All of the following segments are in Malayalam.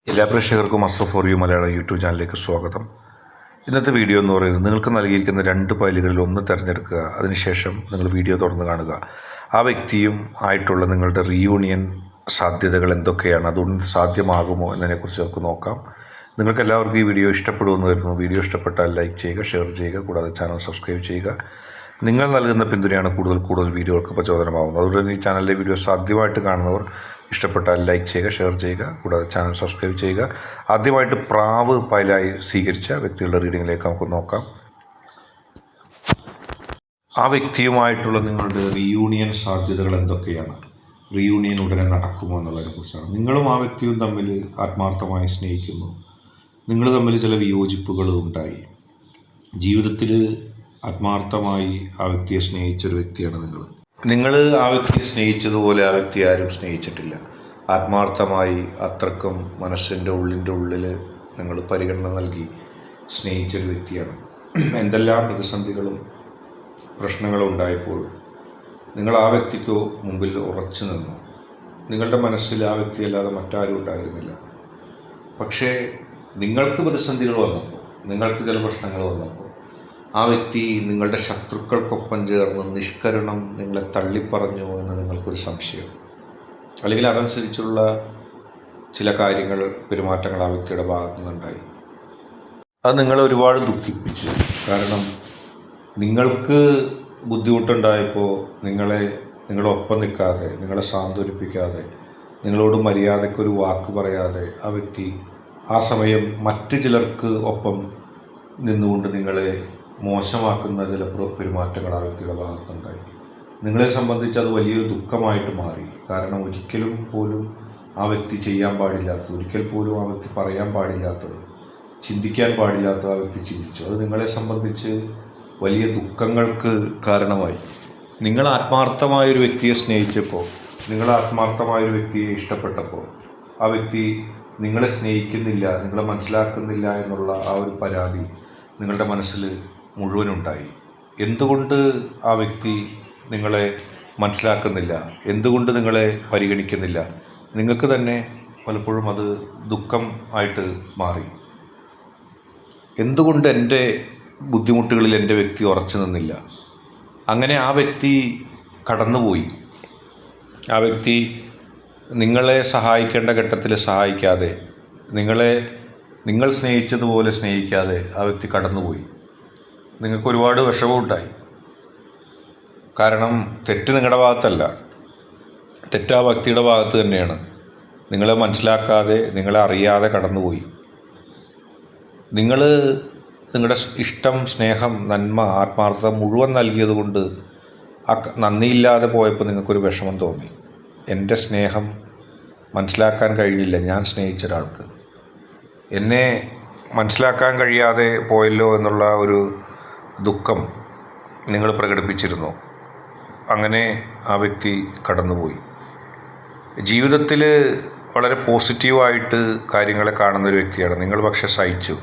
എല്ലാ പ്രേക്ഷകർക്കും Assaf for you Malayalam YouTube ചാനലിലേക്ക് സ്വാഗതം. ഇന്നത്തെ വീഡിയോ എന്ന് പറയുന്നത് നിങ്ങൾക്ക് നൽകിയിരിക്കുന്ന 2 ഫയലുകളിൽ ഒന്ന് തിരഞ്ഞെടുക്കുക. അതിനുശേഷം നിങ്ങൾ വീഡിയോ തുറന്ന് കാണുക. ആ വ്യക്തിയും ആയിട്ടുള്ള നിങ്ങളുടെ റീയൂണിയൻ സാധ്യതകൾ എന്തൊക്കെയാണ്, അതുകൊണ്ട് സാധ്യമാകുമോ എന്നതിനെക്കുറിച്ച് നമുക്ക് നോക്കാം. നിങ്ങൾക്ക് എല്ലാവർക്കും ഈ വീഡിയോ ഇഷ്ടപ്പെടുമെന്ന് വരുന്നു. വീഡിയോ ഇഷ്ടപ്പെട്ടാൽ ലൈക്ക് ചെയ്യുക, ഷെയർ ചെയ്യുക, കൂടാതെ ചാനൽ സബ്സ്ക്രൈബ് ചെയ്യുക. നിങ്ങൾ നൽകുന്ന പിന്തുണയാണ് കൂടുതൽ വീഡിയോകൾക്ക് പ്രചോദനമാകുന്നത്. അതുകൊണ്ട് തന്നെ ഈ ചാനലിലെ വീഡിയോ സാധ്യമായിട്ട് കാണുന്നവർ ഇഷ്ടപ്പെട്ടാൽ ലൈക്ക് ചെയ്യുക, ഷെയർ ചെയ്യുക, കൂടാതെ ചാനൽ സബ്സ്ക്രൈബ് ചെയ്യുക. ആദ്യമായിട്ട് പ്രാവ് ഫയലായി സ്വീകരിച്ച വ്യക്തികളുടെ റീഡിങ്ങിലേക്ക് നമുക്ക് നോക്കാം. ആ വ്യക്തിയുമായിട്ടുള്ള നിങ്ങളുടെ റീയൂണിയൻ സാധ്യതകൾ എന്തൊക്കെയാണ്, റീയൂണിയൻ ഉടനെ നടക്കുമോ എന്നുള്ളതിനെക്കുറിച്ചാണ്. നിങ്ങളും ആ വ്യക്തിയും തമ്മിൽ ആത്മാർത്ഥമായി സ്നേഹിക്കുന്നു. നിങ്ങൾ തമ്മിൽ ചില വിയോജിപ്പുകൾ ഉണ്ടായി. ജീവിതത്തിൽ ആത്മാർത്ഥമായി ആ വ്യക്തിയെ സ്നേഹിച്ചൊരു വ്യക്തിയാണ് നിങ്ങൾ ആ വ്യക്തിയെ സ്നേഹിച്ചതുപോലെ ആ വ്യക്തി ആരും സ്നേഹിച്ചിട്ടില്ല. ആത്മാർത്ഥമായി അത്രക്കും മനസ്സിൻ്റെ ഉള്ളിൽ നിങ്ങൾ പരിഗണന നൽകി സ്നേഹിച്ചൊരു വ്യക്തിയാണ്. എന്തെല്ലാം പ്രതിസന്ധികളും പ്രശ്നങ്ങളും ഉണ്ടായപ്പോഴും നിങ്ങൾ ആ വ്യക്തിക്കോ മുമ്പിൽ ഉറച്ചു നിന്നു. നിങ്ങളുടെ മനസ്സിൽ ആ വ്യക്തിയല്ലാതെ മറ്റാരും ഉണ്ടായിരുന്നില്ല. പക്ഷേ നിങ്ങൾക്ക് പ്രതിസന്ധികൾ വന്നപ്പോൾ, നിങ്ങൾക്ക് ചില പ്രശ്നങ്ങൾ വന്നപ്പോൾ ആ വ്യക്തി നിങ്ങളുടെ ശത്രുക്കൾക്കൊപ്പം ചേർന്ന് നിഷ്കരുണം നിങ്ങളെ തള്ളിപ്പറഞ്ഞു എന്ന് നിങ്ങൾക്കൊരു സംശയം, അല്ലെങ്കിൽ അതനുസരിച്ചുള്ള ചില കാര്യങ്ങൾ, പെരുമാറ്റങ്ങൾ ആ വ്യക്തിയുടെ ഭാഗത്തു നിന്നുണ്ടായി. അത് നിങ്ങളെ ഒരുപാട് ദുഃഖിപ്പിച്ചു. കാരണം നിങ്ങൾക്ക് ബുദ്ധിമുട്ടുണ്ടായപ്പോൾ നിങ്ങളൊപ്പം നിൽക്കാതെ, നിങ്ങളെ സാന്ത്വനിപ്പിക്കാതെ, നിങ്ങളോട് മര്യാദയ്ക്കൊരു വാക്ക് പറയാതെ ആ വ്യക്തി ആ സമയം മറ്റു ചിലർക്ക് ഒപ്പം നിന്നുകൊണ്ട് നിങ്ങളെ മോശമാക്കുന്ന ചില പെരുമാറ്റങ്ങൾ ആ വ്യക്തിയുടെ ഭാഗത്തുണ്ടായി. നിങ്ങളെ സംബന്ധിച്ച് അത് വലിയൊരു ദുഃഖമായിട്ട് മാറി. കാരണം ഒരിക്കലും പോലും ആ വ്യക്തി ചെയ്യാൻ പാടില്ലാത്തത്, ഒരിക്കൽ പോലും ആ വ്യക്തി പറയാൻ പാടില്ലാത്തത്, ചിന്തിക്കാൻ പാടില്ലാത്തത് ആ വ്യക്തി ചിന്തിച്ചു. അത് നിങ്ങളെ സംബന്ധിച്ച് വലിയ ദുഃഖങ്ങൾക്ക് കാരണമായി. നിങ്ങൾ ആത്മാർത്ഥമായൊരു വ്യക്തിയെ സ്നേഹിച്ചപ്പോൾ, നിങ്ങൾ ആത്മാർത്ഥമായൊരു വ്യക്തിയെ ഇഷ്ടപ്പെട്ടപ്പോൾ ആ വ്യക്തി നിങ്ങളെ സ്നേഹിക്കുന്നില്ല, നിങ്ങളെ മനസ്സിലാക്കുന്നില്ല എന്നുള്ള ആ ഒരു പരാതി നിങ്ങളുടെ മനസ്സിൽ മുഴുവനുണ്ടായി. എന്തുകൊണ്ട് ആ വ്യക്തി നിങ്ങളെ മനസ്സിലാക്കുന്നില്ല, എന്തുകൊണ്ട് നിങ്ങളെ പരിഗണിക്കുന്നില്ല, നിങ്ങൾക്ക് തന്നെ പലപ്പോഴും അത് ദുഃഖം ആയിട്ട് മാറി. എന്തുകൊണ്ട് എൻ്റെ ബുദ്ധിമുട്ടുകളിൽ എൻ്റെ വ്യക്തി ഉറച്ചു നിന്നില്ല? അങ്ങനെ ആ വ്യക്തി കടന്നുപോയി. ആ വ്യക്തി നിങ്ങളെ സഹായിക്കേണ്ട ഘട്ടത്തിൽ സഹായിക്കാതെ, നിങ്ങൾ സ്നേഹിച്ചതുപോലെ സ്നേഹിക്കാതെ ആ വ്യക്തി കടന്നുപോയി. നിങ്ങൾക്ക് ഒരുപാട് വിഷമമുണ്ടായി. കാരണം തെറ്റ് നിങ്ങളുടെ ഭാഗത്തല്ല, തെറ്റ് ആ വ്യക്തിയുടെ ഭാഗത്ത് തന്നെയാണ്. നിങ്ങളെ മനസ്സിലാക്കാതെ, നിങ്ങളെ അറിയാതെ കടന്നുപോയി. നിങ്ങളുടെ ഇഷ്ടം, സ്നേഹം, നന്മ, ആത്മാർത്ഥത മുഴുവൻ നൽകിയത് കൊണ്ട് നന്ദിയില്ലാതെ പോയപ്പോൾ നിങ്ങൾക്കൊരു വിഷമം തോന്നി. എൻ്റെ സ്നേഹം മനസ്സിലാക്കാൻ കഴിഞ്ഞില്ല, ഞാൻ സ്നേഹിച്ച ഒരാൾക്ക് എന്നെ മനസ്സിലാക്കാൻ കഴിയാതെ പോയല്ലോ എന്നുള്ള ഒരു ദുഃഖം നിങ്ങൾ പ്രകടിപ്പിച്ചിരുന്നു. അങ്ങനെ ആ വ്യക്തി കടന്നുപോയി. ജീവിതത്തിൽ വളരെ പോസിറ്റീവായിട്ട് കാര്യങ്ങളെ കാണുന്നൊരു വ്യക്തിയാണ് നിങ്ങൾ. പക്ഷെ സഹിച്ചു.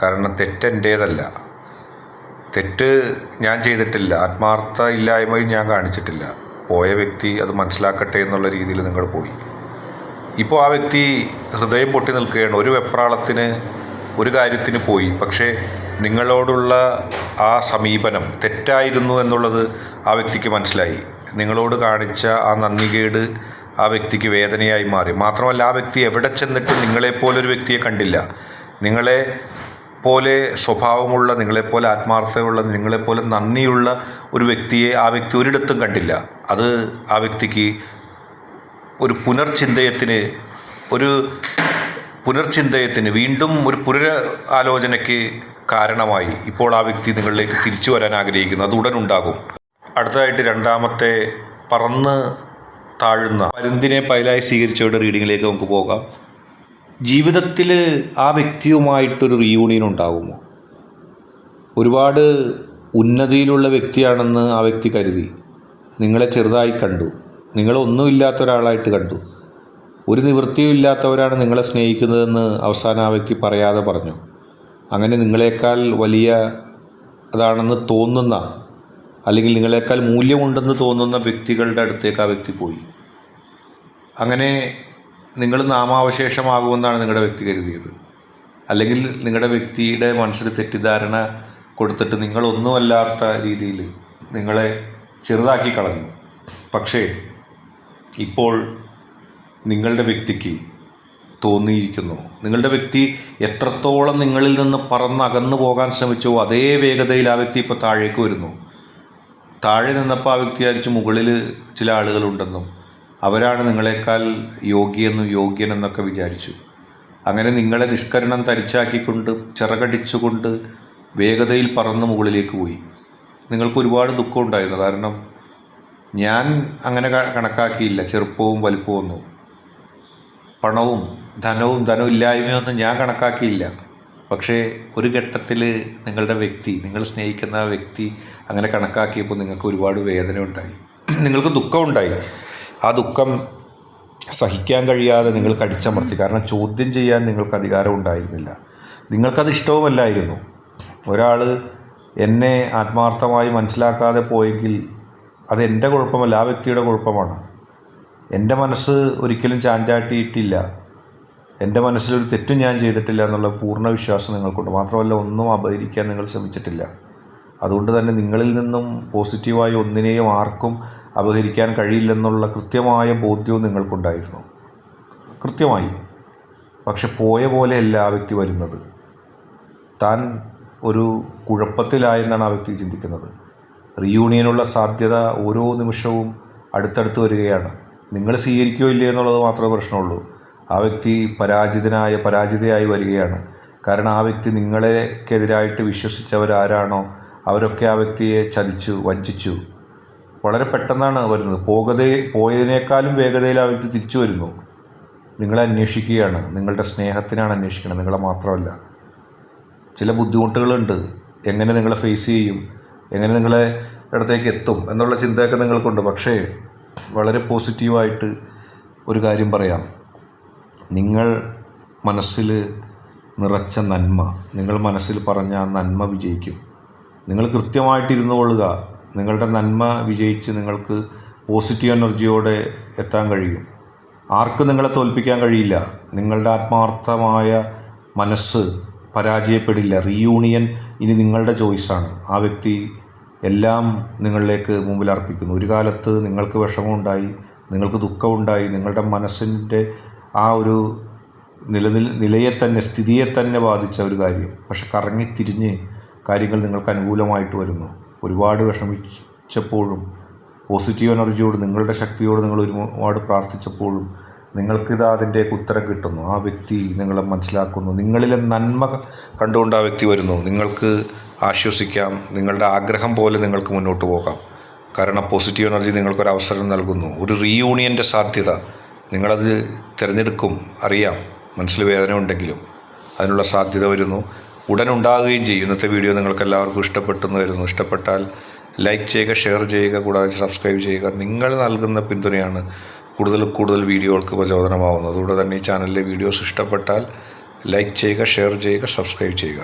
കാരണം തെറ്റെൻ്റേതല്ല, തെറ്റ് ഞാൻ ചെയ്തിട്ടില്ല, ആത്മാർത്ഥ ഇല്ലായ്മയും ഞാൻ കാണിച്ചിട്ടില്ല. പോയ വ്യക്തി അത് മനസ്സിലാക്കട്ടെ എന്നുള്ള രീതിയിൽ നിങ്ങൾ പോയി. ഇപ്പോൾ ആ വ്യക്തി ഹൃദയം പൊട്ടി നിൽക്കുകയാണ്. ഒരു വെപ്രാളത്തിന്, ഒരു കാര്യത്തിന് പോയി. പക്ഷേ നിങ്ങളോടുള്ള ആ സമീപനം തെറ്റായിരുന്നു എന്നുള്ളത് ആ വ്യക്തിക്ക് മനസ്സിലായി. നിങ്ങളോട് കാണിച്ച ആ നന്ദികേട് ആ വ്യക്തിക്ക് വേദനയായി മാറി. മാത്രമല്ല, ആ വ്യക്തി എവിടെ ചെന്നിട്ടും നിങ്ങളെപ്പോലൊരു വ്യക്തിയെ കണ്ടില്ല. നിങ്ങളെപ്പോലെ സ്വഭാവമുള്ള, നിങ്ങളെപ്പോലെ ആത്മാർത്ഥതയുള്ള, നിങ്ങളെപ്പോലെ നന്ദിയുള്ള ഒരു വ്യക്തിയെ ആ വ്യക്തി ഒരിടത്തും കണ്ടില്ല. അത് ആ വ്യക്തിക്ക് ഒരു പുനർചിന്തയത്തിന് വീണ്ടും ഒരു പുനരാലോചനയ്ക്ക് കാരണമായി. ഇപ്പോൾ ആ വ്യക്തി നിങ്ങളിലേക്ക് തിരിച്ചു വരാൻ ആഗ്രഹിക്കുന്നു. അത് ഉടനുണ്ടാകും. അടുത്തതായിട്ട് രണ്ടാമത്തെ പറന്ന് താഴുന്ന പരുന്തിനെ പൈലായി സ്വീകരിച്ചവരുടെ റീഡിങ്ങിലേക്ക് നമുക്ക് പോകാം. ജീവിതത്തിൽ ആ വ്യക്തിയുമായിട്ടൊരു റീയൂണിയൻ ഉണ്ടാകുമോ? ഒരുപാട് ഉന്നതിയിലുള്ള വ്യക്തിയാണെന്ന് ആ വ്യക്തി കരുതി. നിങ്ങളെ ചെറുതായി കണ്ടു, നിങ്ങളൊന്നുമില്ലാത്ത ഒരാളായിട്ട് കണ്ടു. ഒരു നിവൃത്തിയും ഇല്ലാത്തവരാണ് നിങ്ങളെ സ്നേഹിക്കുന്നതെന്ന് അവസാനം ആ വ്യക്തി പറയാതെ പറഞ്ഞു. അങ്ങനെ നിങ്ങളെക്കാൾ വലിയ അതാണെന്ന് തോന്നുന്ന, അല്ലെങ്കിൽ നിങ്ങളെക്കാൾ മൂല്യമുണ്ടെന്ന് തോന്നുന്ന വ്യക്തികളുടെ അടുത്തേക്ക് ആ വ്യക്തി പോയി. അങ്ങനെ നിങ്ങൾ നാമാവശേഷമാകുമെന്നാണ് നിങ്ങളുടെ വ്യക്തി കരുതിയത്. അല്ലെങ്കിൽ നിങ്ങളുടെ വ്യക്തിയുടെ മനസ്സിൽ തെറ്റിദ്ധാരണ കൊടുത്തിട്ട് നിങ്ങളൊന്നുമല്ലാത്ത രീതിയിൽ നിങ്ങളെ ചെറുതാക്കി കളഞ്ഞു. പക്ഷേ ഇപ്പോൾ നിങ്ങളുടെ വ്യക്തിക്ക് തോന്നിയിരിക്കുന്നു, നിങ്ങളുടെ വ്യക്തി എത്രത്തോളം നിങ്ങളിൽ നിന്ന് പറന്നകന്നു പോകാൻ ശ്രമിച്ചോ അതേ വേഗതയിൽ ആ വ്യക്തി ഇപ്പോൾ താഴേക്ക് വരുന്നു. താഴെ നിന്നപ്പോൾ ആ വ്യക്തി വിചാരിച്ച് മുകളിൽ ചില ആളുകളുണ്ടെന്നും അവരാണ് നിങ്ങളെക്കാൾ യോഗ്യനെന്നൊക്കെ വിചാരിച്ചു. അങ്ങനെ നിങ്ങളെ നിഷ്കരണം തരിച്ചാക്കിക്കൊണ്ട് ചിറകടിച്ചുകൊണ്ട് വേഗതയിൽ പറന്ന് മുകളിലേക്ക് പോയി. നിങ്ങൾക്ക് ഒരുപാട് ദുഃഖം ഉണ്ടായിരുന്നു. കാരണം ഞാൻ അങ്ങനെ കണക്കാക്കിയില്ല ചെറുപ്പവും വലിപ്പവും ഒന്നും, പണവും ധനവും ധനമില്ലായ്മയൊന്നും ഞാൻ കണക്കാക്കിയില്ല. പക്ഷേ ഒരു ഘട്ടത്തിൽ നിങ്ങളുടെ വ്യക്തി, നിങ്ങൾ സ്നേഹിക്കുന്ന ആ വ്യക്തി അങ്ങനെ കണക്കാക്കിയപ്പോൾ നിങ്ങൾക്ക് ഒരുപാട് വേദന ഉണ്ടായി, നിങ്ങൾക്ക് ദുഃഖമുണ്ടായി. ആ ദുഃഖം സഹിക്കാൻ കഴിയാതെ നിങ്ങൾ കടിച്ചമർത്തി. കാരണം ചോദ്യം ചെയ്യാൻ നിങ്ങൾക്ക് അധികാരം ഉണ്ടായിരുന്നില്ല, നിങ്ങൾക്കത് ഇഷ്ടവുമല്ലായിരുന്നു. ഒരാൾ എന്നെ ആത്മാർത്ഥമായി മനസ്സിലാക്കാതെ പോയെങ്കിൽ അത് എൻ്റെ കുഴപ്പമല്ല, ആ വ്യക്തിയുടെ കുഴപ്പമാണ്. എൻ്റെ മനസ്സ് ഒരിക്കലും ചാഞ്ചാട്ടിയിട്ടില്ല, എൻ്റെ മനസ്സിലൊരു തെറ്റും ഞാൻ ചെയ്തിട്ടില്ല എന്നുള്ള പൂർണ്ണ വിശ്വാസം നിങ്ങൾക്കുണ്ട്. മാത്രമല്ല ഒന്നും അപഹരിക്കാൻ നിങ്ങൾ ശ്രമിച്ചിട്ടില്ല. അതുകൊണ്ട് തന്നെ നിങ്ങളിൽ നിന്നും പോസിറ്റീവായി ഒന്നിനെയും ആർക്കും അപഹരിക്കാൻ കഴിയില്ലെന്നുള്ള കൃത്യമായ ബോധ്യവും നിങ്ങൾക്കുണ്ടായിരുന്നു, കൃത്യമായി. പക്ഷെ പോയ പോലെയല്ല ആ വ്യക്തി വരുന്നത്. താൻ ഒരു കുഴപ്പത്തിലായെന്നാണ് ആ വ്യക്തി ചിന്തിക്കുന്നത്. റീയൂണിയനുള്ള സാധ്യത ഓരോ നിമിഷവും അടുത്തടുത്ത് വരികയാണ്. നിങ്ങൾ സ്വീകരിക്കുകയോ ഇല്ലേ എന്നുള്ളത് മാത്രമേ പ്രശ്നമുള്ളൂ. ആ വ്യക്തി പരാജിതയായി വരികയാണ്. കാരണം ആ വ്യക്തി നിങ്ങളെക്കെതിരായിട്ട് വിശ്വസിച്ചവരാരാണോ അവരൊക്കെ ആ വ്യക്തിയെ ചതിച്ചു, വഞ്ചിച്ചു. വളരെ പെട്ടെന്നാണ് വരുന്നത്. പോയതിനേക്കാളും വേഗതയിൽ ആ വ്യക്തി തിരിച്ചു വരുന്നു. നിങ്ങളെ അന്വേഷിക്കുകയാണ്, നിങ്ങളുടെ സ്നേഹത്തിനാണ് അന്വേഷിക്കുന്നത്, നിങ്ങളെ മാത്രമല്ല. ചില ബുദ്ധിമുട്ടുകളുണ്ട്, എങ്ങനെ നിങ്ങളെ ഫേസ് ചെയ്യും, എങ്ങനെ നിങ്ങളെ ഇടത്തേക്ക് എത്തും എന്നുള്ള ചിന്തയൊക്കെ നിങ്ങൾക്കുണ്ട്. പക്ഷേ വളരെ പോസിറ്റീവായിട്ട് ഒരു കാര്യം പറയാം. നിങ്ങൾ മനസ്സിൽ നിറച്ച നന്മ, നിങ്ങൾ മനസ്സിൽ പറഞ്ഞ ആ നന്മ വിജയിക്കും. നിങ്ങൾ കൃത്യമായിട്ടിരുന്നു കൊള്ളുക. നിങ്ങളുടെ നന്മ വിജയിച്ച് നിങ്ങൾക്ക് പോസിറ്റീവ് എനർജിയോടെ എത്താൻ കഴിയും. ആർക്കും നിങ്ങളെ തോൽപ്പിക്കാൻ കഴിയില്ല. നിങ്ങളുടെ ആത്മാർത്ഥമായ മനസ്സ് പരാജയപ്പെടില്ല. റീയൂണിയൻ ഇനി നിങ്ങളുടെ ചോയ്സാണ്. ആ വ്യക്തി എല്ലാം നിങ്ങളിലേക്ക് മുമ്പിൽ അർപ്പിക്കുന്നു. ഒരു കാലത്ത് നിങ്ങൾക്ക് വിഷമമുണ്ടായി, നിങ്ങൾക്ക് ദുഃഖമുണ്ടായി, നിങ്ങളുടെ മനസ്സിൻ്റെ ആ ഒരു സ്ഥിതിയെ തന്നെ ബാധിച്ച ഒരു കാര്യം. പക്ഷെ കറങ്ങിത്തിരിഞ്ഞ് കാര്യങ്ങൾ നിങ്ങൾക്ക് അനുകൂലമായിട്ട് വരുന്നു. ഒരുപാട് വിഷമിച്ചപ്പോഴും പോസിറ്റീവ് എനർജിയോട്, നിങ്ങളുടെ ശക്തിയോട് നിങ്ങൾ ഒരുപാട് പ്രാർത്ഥിച്ചപ്പോഴും നിങ്ങൾക്കിതാ അതിൻ്റെയൊക്കെ ഉത്തരം കിട്ടുന്നു. ആ വ്യക്തി നിങ്ങളെ മനസ്സിലാക്കുന്നു, നിങ്ങളിലെ നന്മ കണ്ടുകൊണ്ട് ആ വ്യക്തി വരുന്നു. നിങ്ങൾക്ക് ആശ്വസിക്കാം, നിങ്ങളുടെ ആഗ്രഹം പോലെ നിങ്ങൾക്ക് മുന്നോട്ട് പോകാം. കാരണം പോസിറ്റീവ് എനർജി നിങ്ങൾക്കൊരവസരം നൽകുന്നു. ഒരു റീയൂണിയൻ്റെ സാധ്യത നിങ്ങളത് തിരഞ്ഞെടുക്കും, അറിയാം. മനസ്സിൽ വേദന ഉണ്ടെങ്കിലും അതിനുള്ള സാധ്യത വരുന്നു, ഉടൻ ഉണ്ടാകുകയും ചെയ്യും. ഇന്നത്തെ വീഡിയോ നിങ്ങൾക്ക് എല്ലാവർക്കും ഇഷ്ടപ്പെട്ടെന്ന് വരുന്നു. ഇഷ്ടപ്പെട്ടാൽ ലൈക്ക് ചെയ്യുക, ഷെയർ ചെയ്യുക, കൂടാതെ സബ്സ്ക്രൈബ് ചെയ്യുക. നിങ്ങൾ നൽകുന്ന പിന്തുണയാണ് കൂടുതൽ വീഡിയോകൾക്ക് പ്രചോദനമാവുന്നത്. അതുകൊണ്ട് തന്നെ ഈ ചാനലിലെ വീഡിയോസ് ഇഷ്ടപ്പെട്ടാൽ ലൈക്ക് ചെയ്യുക, ഷെയർ ചെയ്യുക, സബ്സ്ക്രൈബ് ചെയ്യുക.